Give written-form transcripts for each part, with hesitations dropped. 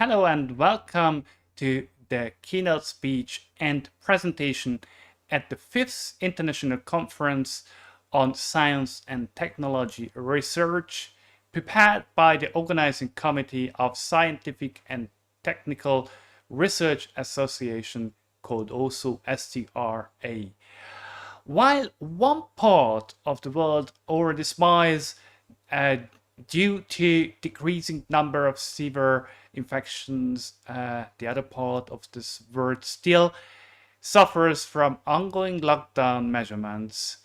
hello and welcome to the keynote speech and presentation at the 5th International Conference on Science and Technology Research, prepared by the Organizing Committee of Scientific and Technical Research Association, called also STRA. While one part of the world already smiles due to decreasing number of severe infections, the other part of this world still suffers from ongoing lockdown measurements.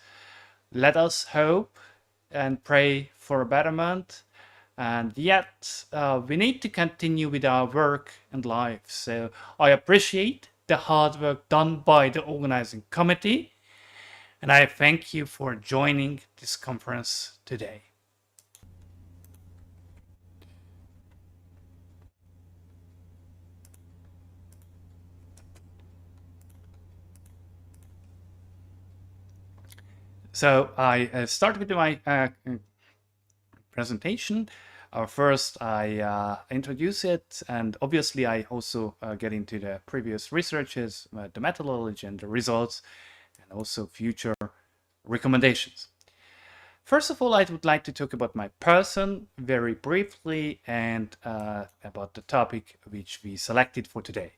Let us hope and pray for a betterment, and yet we need to continue with our work and life. So I appreciate the hard work done by the organizing committee, and I thank you for joining this conference today. So I start with my presentation. First, I introduce it, and obviously I also get into the previous researches, the methodology and the results, and also future recommendations. First of all, I would like to talk about my person very briefly and about the topic which we selected for today.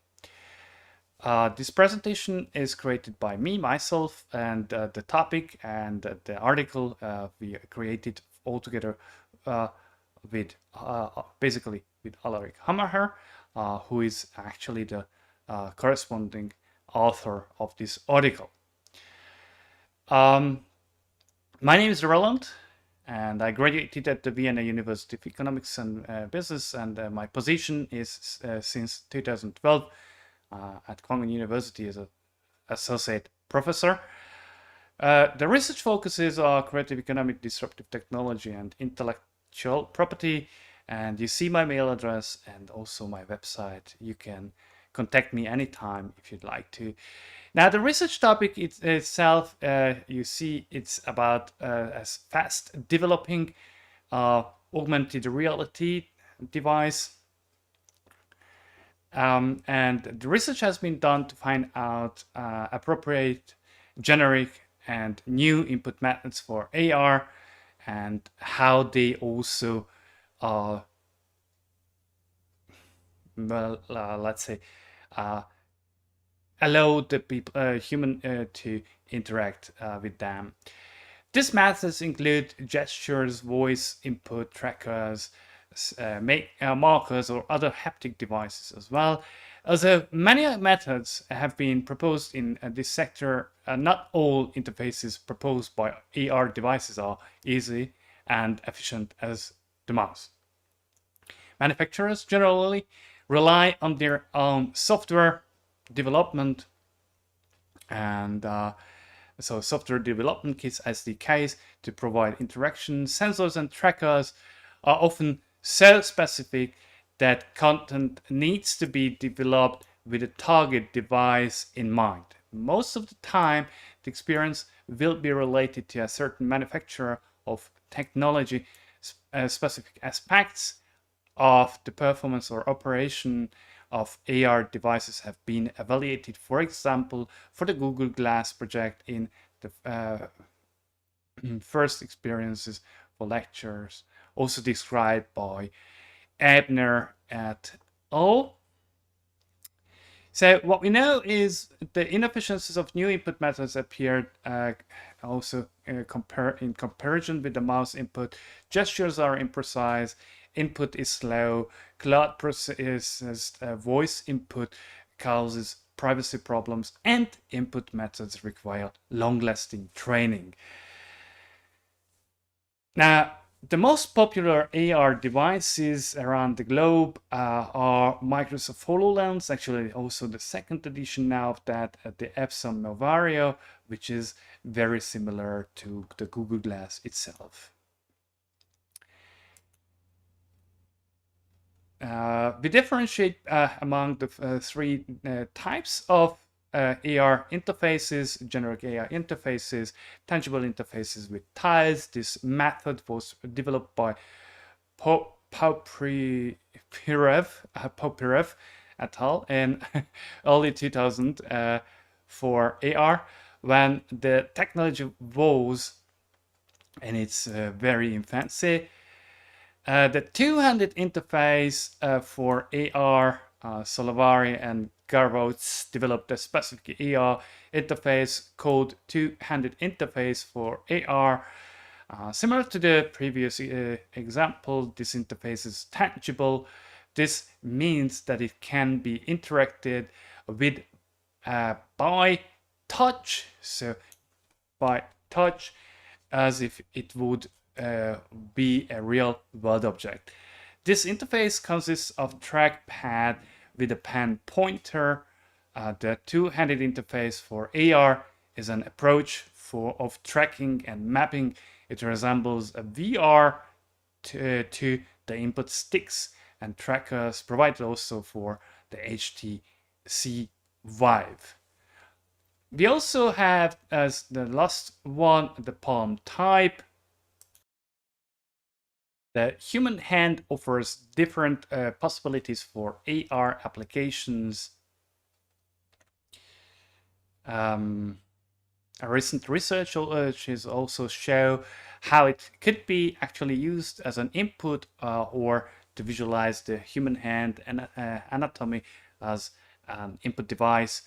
This presentation is created by myself, and the topic and the article we created all together with basically with Alaric Hammerher, who is actually the corresponding author of this article. My name is Roland, and I graduated at the Vienna University of Economics and Business, and my position is since 2012 at Kwangwoon University as an associate professor. The research focuses on creative economic, disruptive technology, and intellectual property. And you see my mail address and also my website. You can contact me anytime if you'd like to. Now, the research topic itself, you see, it's about a fast developing augmented reality device. And the research has been done to find out appropriate, generic, and new input methods for AR, and how they also, let's say, allow the people, human to interact with them. These methods include gestures, voice input trackers, markers, or other haptic devices as well. Although many methods have been proposed in this sector, not all interfaces proposed by AR devices are easy and efficient as the mouse. Manufacturers generally rely on their own software development, and so software development kits, SDKs, to provide interaction. Sensors and trackers are often so specific that content needs to be developed with a target device in mind. Most of the time, the experience will be related to a certain manufacturer of technology. Specific aspects of the performance or operation of AR devices have been evaluated, for example, for the Google Glass project in the first experiences for lectures, also described by Ebner et al. So what we know is the inefficiencies of new input methods appeared also in comparison with the mouse input. Gestures are imprecise, input is slow, cloud processes voice input causes privacy problems, and input methods require long-lasting training. Now, the most popular AR devices around the globe are Microsoft Hololens, actually also the second edition now of that, the Epson Moverio, which is very similar to the Google Glass itself. We differentiate among the three types of AR interfaces: generic AR interfaces, tangible interfaces with tiles. This method was developed by Popirev et al. In early 2000 for AR, when the technology was in its very infancy. The two-handed interface for AR, Solavari and Garvots developed a specific AR interface called two-handed interface for AR. Similar to the previous example, this interface is tangible. This means that it can be interacted with by touch, so by touch, as if it would be a real world object. This interface consists of trackpad with a pen pointer. The two-handed interface for AR is an approach of tracking and mapping. It resembles a VR to the input sticks and trackers provided also for the HTC Vive. We also have, as the last one, the palm type. The human hand offers different possibilities for AR applications. A recent research is also show how it could be actually used as an input or to visualize the human hand and anatomy as an input device.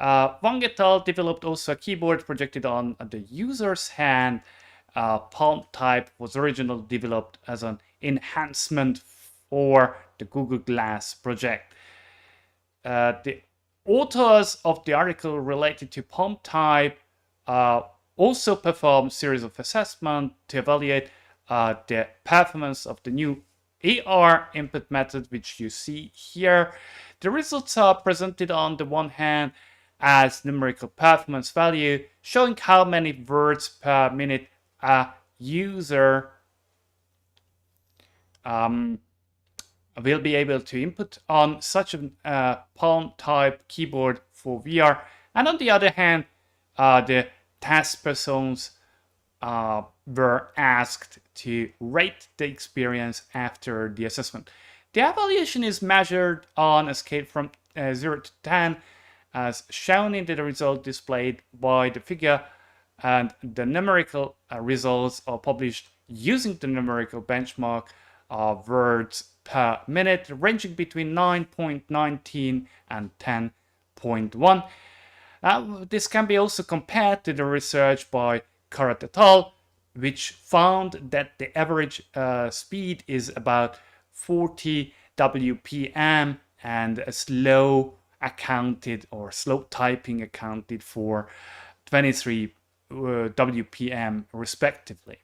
Kwangwoon et al. Developed also a keyboard projected on the user's hand. Palm type was originally developed as an enhancement for the Google Glass project. The authors of the article related to palm type also performed a series of assessments to evaluate the performance of the new AR input method, which you see here. The results are presented on the one hand as numerical performance value, showing how many words per minute a user will be able to input on such a palm type keyboard for VR. And on the other hand, the task persons were asked to rate the experience after the assessment. The evaluation is measured on a scale from 0 to 10, as shown in the result displayed by the figure, and the numerical results are published using the numerical benchmark of words per minute, ranging between 9.19 and 10.1. This can be also compared to the research by Karat et al., which found that the average speed is about 40 WPM, and a slow typing accounted for 23 WPM respectively.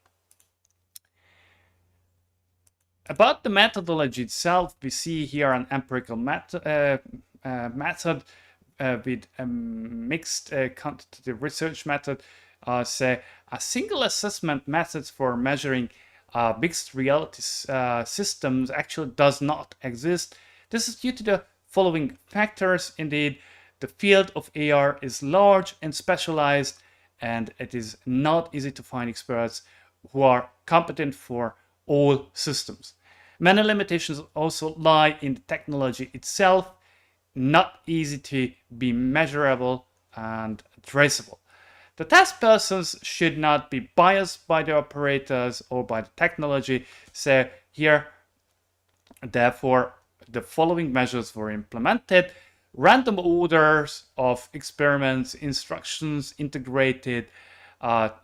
About the methodology itself, we see here an empirical method with a mixed quantitative research method. Say a single assessment method for measuring mixed reality systems actually does not exist. This is due to the following factors. Indeed, the field of AR is large and specialized, and it is not easy to find experts who are competent for all systems. Many limitations also lie in the technology itself, not easy to be measurable and traceable. The task persons should not be biased by the operators or by the technology. So here, therefore, the following measures were implemented. Random orders of experiments, instructions integrated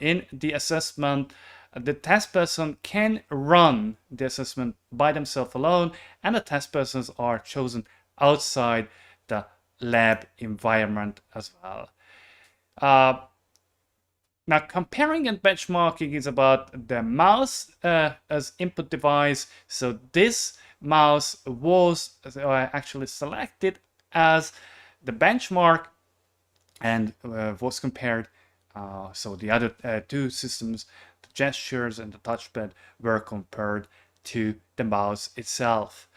in the assessment. The task person can run the assessment by themselves alone, and the task persons are chosen outside the lab environment as well. Now, comparing and benchmarking is about the mouse as input device. So this mouse was actually selected as the benchmark and was compared. So the other two systems, the gestures and the touchpad, were compared to the mouse itself.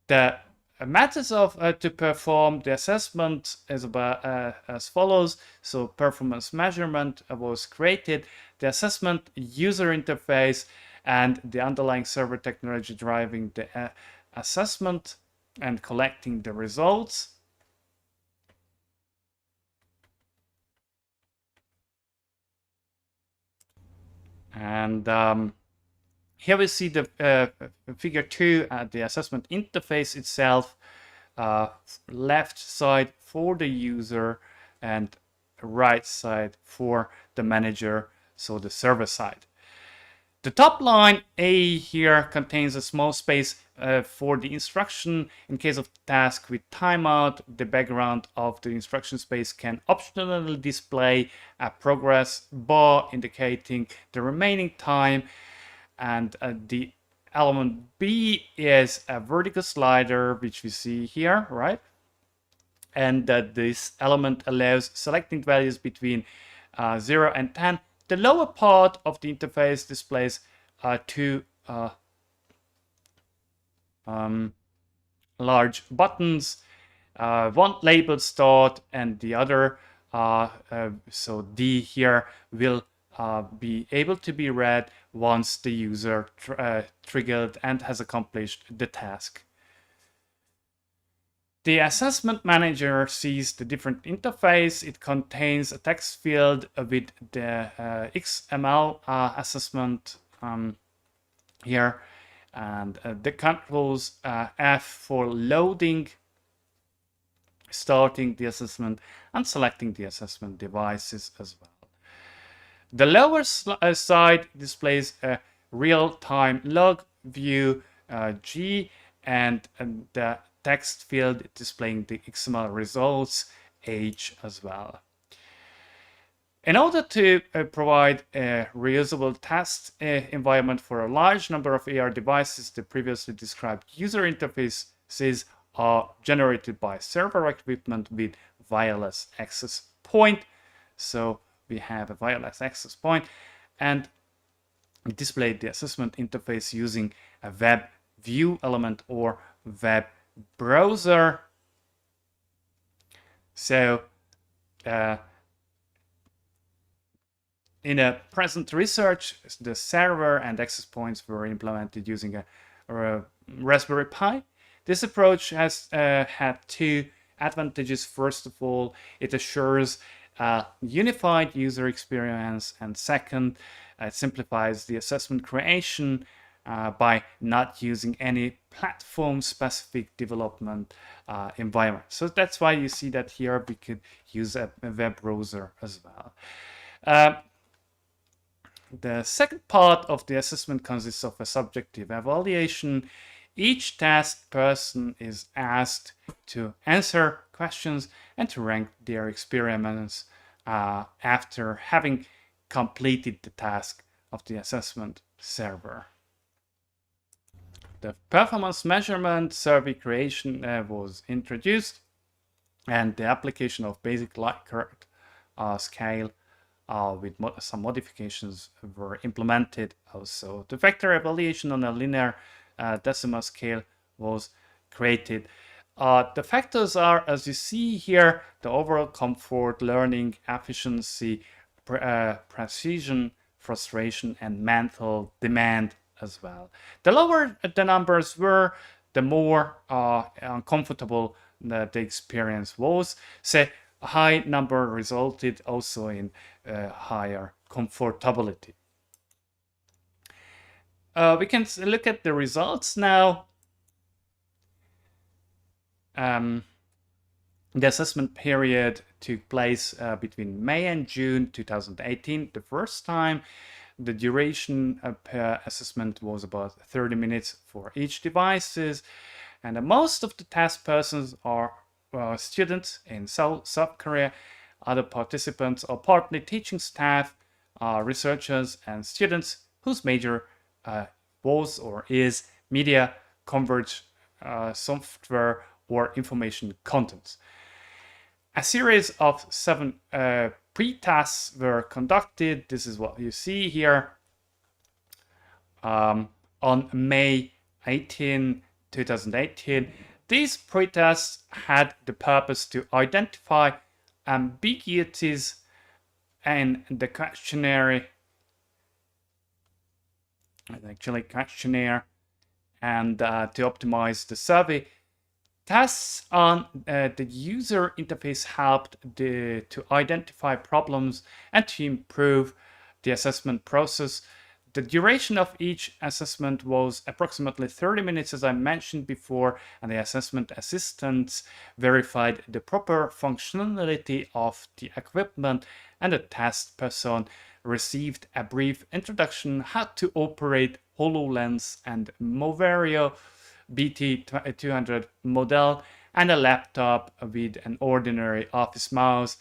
The methods of to perform the assessment is about as follows. So performance measurement was created, the assessment user interface, and the underlying server technology driving the assessment and collecting the results. And here we see the figure 2, the assessment interface itself, left side for the user and right side for the manager, so the server side. The top line A here contains a small space for the instruction. In case of task with timeout, the background of the instruction space can optionally display a progress bar indicating the remaining time. And the element B is a vertical slider, which we see here, right? And this element allows selecting values between 0 and 10. The lower part of the interface displays two large buttons, one labeled start and the other, so D here, will be able to be read once the user triggered and has accomplished the task. The assessment manager sees the different interface. It contains a text field with the XML assessment here, and the controls F for loading, starting the assessment, and selecting the assessment devices as well. The lower side displays a real-time log view G, and the text field displaying the XML results H as well. In order to provide a reusable test environment for a large number of AR devices, the previously described user interfaces are generated by server equipment with wireless access point. So we have a wireless access point, and we display the assessment interface using a web view element or web browser. So in a present research, the server and access points were implemented using a Raspberry Pi. This approach has had two advantages. First of all, it assures a unified user experience, and second, it simplifies the assessment creation by not using any platform-specific development environment. So that's why you see that here we could use a web browser as well. The second part of the assessment consists of a subjective evaluation. Each task person is asked to answer questions and to rank their experiments after having completed the task of the assessment server. The performance measurement survey creation was introduced, and the application of basic Likert scale with some modifications were implemented also. The vector evaluation on a linear decimal scale was created. The factors are, as you see here, the overall comfort, learning, efficiency, precision, frustration, and mental demand as well. The lower the numbers were, the more uncomfortable the experience was. So a high number resulted also in higher comfortability. We can look at the results now. The assessment period took place between May and June 2018 the first time. The duration per assessment was about 30 minutes for each devices, and most of the task persons are students in Seoul, South Korea. Other participants are partly teaching staff, researchers, and students whose major was or is media, converge, software, or information contents. A series of 7 pre-tasks were conducted. This is what you see here. On May 18, 2018, these pretests had the purpose to identify ambiguities in the questionnaire, and to optimize the survey. Tests on the user interface helped to identify problems and to improve the assessment process. The duration of each assessment was approximately 30 minutes, as I mentioned before, and the assessment assistants verified the proper functionality of the equipment, and the test person received a brief introduction how to operate Hololens and Moverio BT200 model, and a laptop with an ordinary office mouse,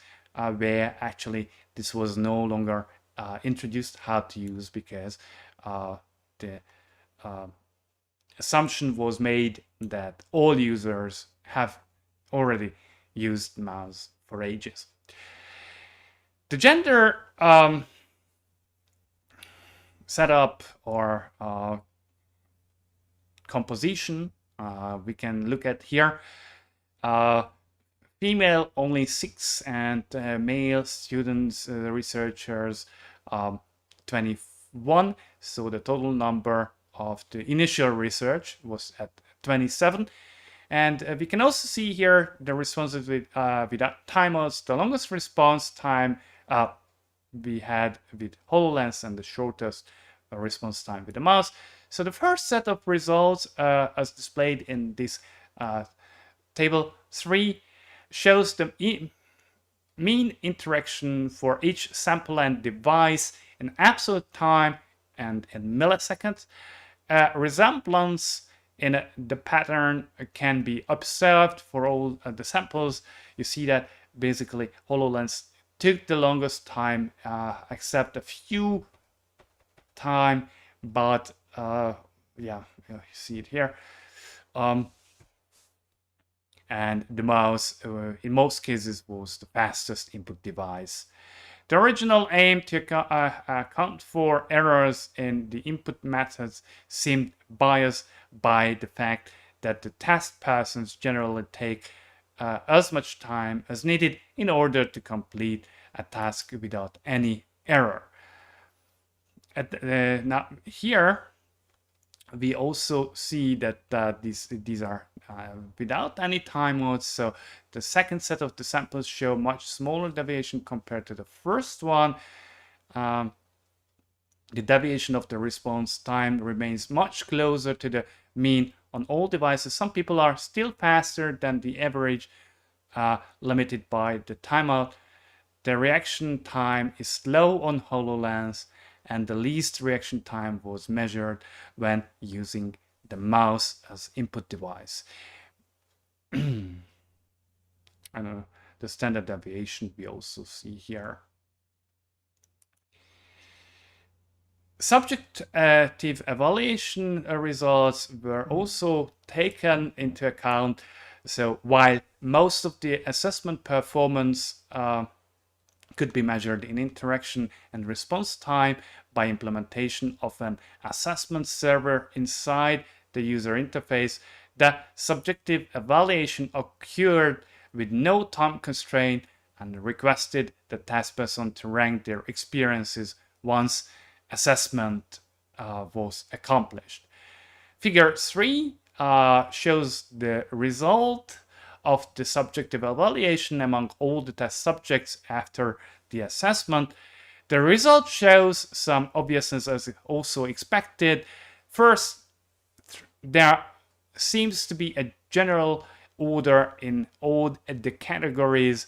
where actually this was no longer introduced how to use, because the assumption was made that all users have already used mouse for ages. The gender setup or composition we can look at here. Female only 6, and male students, researchers 21. So the total number of the initial research was at 27. And we can also see here the responses without timeouts. The longest response time we had with HoloLens, and the shortest response time with the mouse. So the first set of results, as displayed in this table 3, shows the mean interaction for each sample and device in absolute time and in milliseconds. Resemblance in the pattern can be observed for all the samples. You see that basically HoloLens took the longest time, except a few time, but yeah, you see it here. And the mouse, in most cases, was the fastest input device. The original aim to account for errors in the input methods seemed biased by the fact that the test persons generally take as much time as needed in order to complete a task without any error. Now here we also see that these are without any timeouts. So the second set of the samples show much smaller deviation compared to the first one. The deviation of the response time remains much closer to the mean on all devices. Some people are still faster than the average, limited by the timeout. The reaction time is slow on HoloLens, and the least reaction time was measured when using the mouse as input device. And the standard deviation we also see here. Subjective evaluation results were also taken into account. So while most of the assessment performance could be measured in interaction and response time by implementation of an assessment server inside the user interface, the subjective evaluation occurred with no time constraint and requested the test person to rank their experiences once assessment was accomplished. Figure 3 shows the result of the subjective evaluation among all the test subjects after the assessment. The result shows some obviousness as also expected. First, there seems to be a general order in all the categories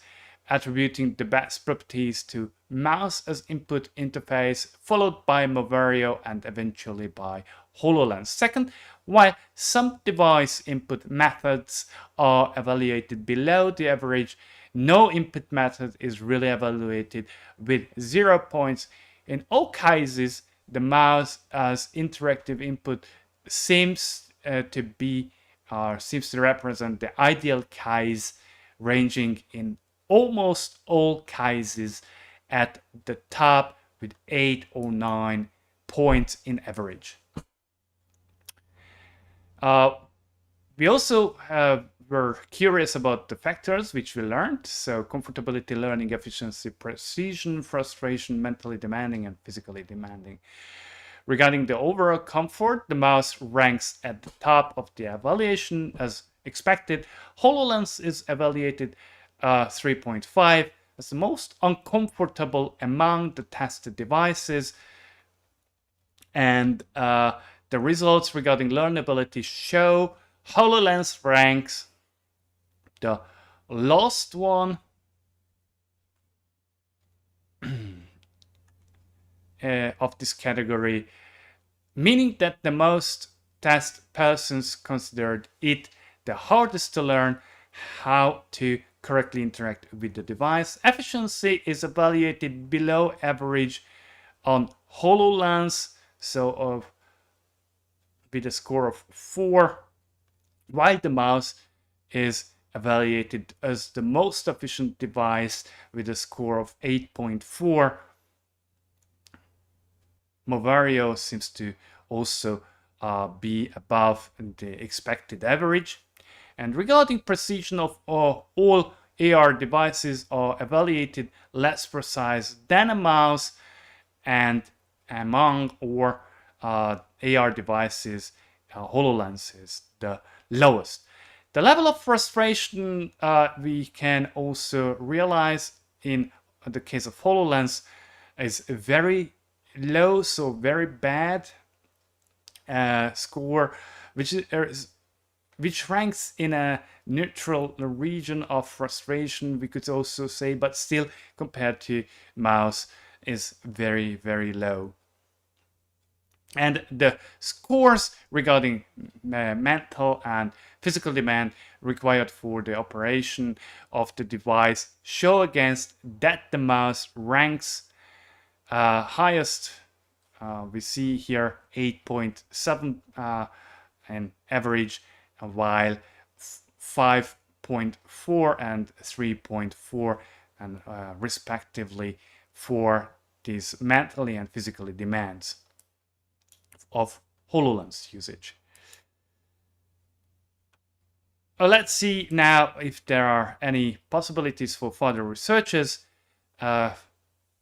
attributing the best properties to mouse as input interface, followed by Moverio and eventually by HoloLens. Second, while some device input methods are evaluated below the average, no input method is really evaluated with 0 points. In all cases, the mouse as interactive input seems to represent the ideal case, ranging in almost all cases at the top with 8 or 9 points in average. We also were curious about the factors which we learned. So comfortability, learning, efficiency, precision, frustration, mentally demanding, and physically demanding. Regarding the overall comfort, the mouse ranks at the top of the evaluation as expected. HoloLens is evaluated 3.5 as the most uncomfortable among the tested devices. And the results regarding learnability show HoloLens ranks the last one of this category, meaning that the most test persons considered it the hardest to learn how to correctly interact with the device. Efficiency is evaluated below average on HoloLens, so with a score of 4, while the mouse is evaluated as the most efficient device with a score of 8.4. Moverio seems to also be above the expected average. And regarding precision of all AR devices are evaluated less precise than a mouse, and among AR devices, HoloLens is the lowest. The level of frustration we can also realize in the case of HoloLens is very low, so very bad score, which ranks in a neutral region of frustration, we could also say, but still compared to mouse is very, very low. And the scores regarding mental and physical demand required for the operation of the device show against that the mouse ranks highest. We see here 8.7 an average, while 5.4 and 3.4 and respectively for these mentally and physically demands of HoloLens usage. Let's see now if there are any possibilities for further researches.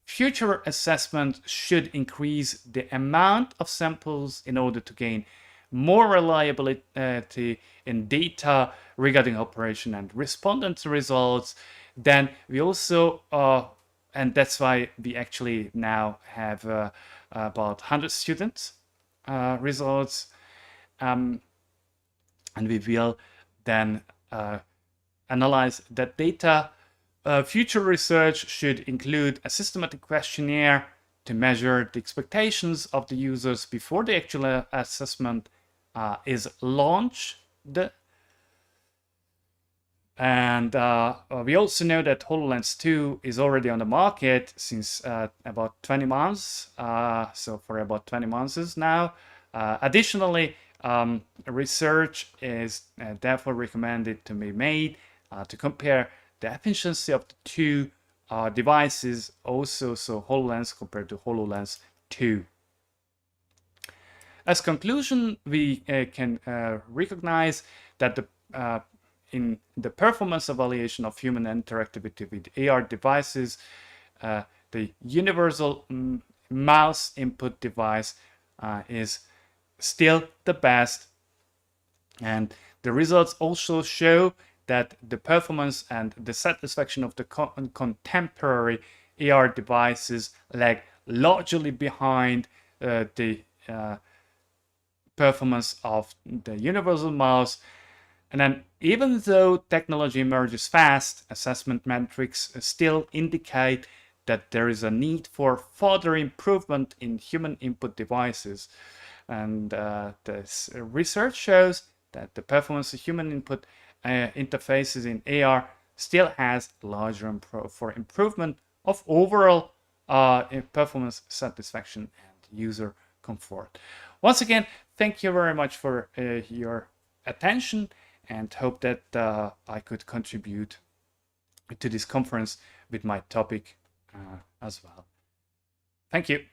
Future assessment should increase the amount of samples in order to gain more reliability in data regarding operation and respondent results. Then we also, and that's why we actually now have about 100 students results, and we will then analyze that data. Future research should include a systematic questionnaire to measure the expectations of the users before the actual assessment is launched. And we also know that HoloLens 2 is already on the market since about 20 months, so for about 20 months now. Additionally, research is therefore recommended to be made to compare the efficiency of the two devices also, so HoloLens compared to HoloLens 2. As conclusion, we can recognize that in the performance evaluation of human interactivity with AR devices, the universal mouse input device is still the best, and the results also show that the performance and the satisfaction of the contemporary AR devices lag largely behind the performance of the universal mouse. And then even though technology emerges fast, assessment metrics still indicate that there is a need for further improvement in human input devices. And this research shows that the performance of human input interfaces in AR still has large room for improvement of overall performance satisfaction and user comfort. Once again, thank you very much for your attention, and hope that I could contribute to this conference with my topic as well. Thank you.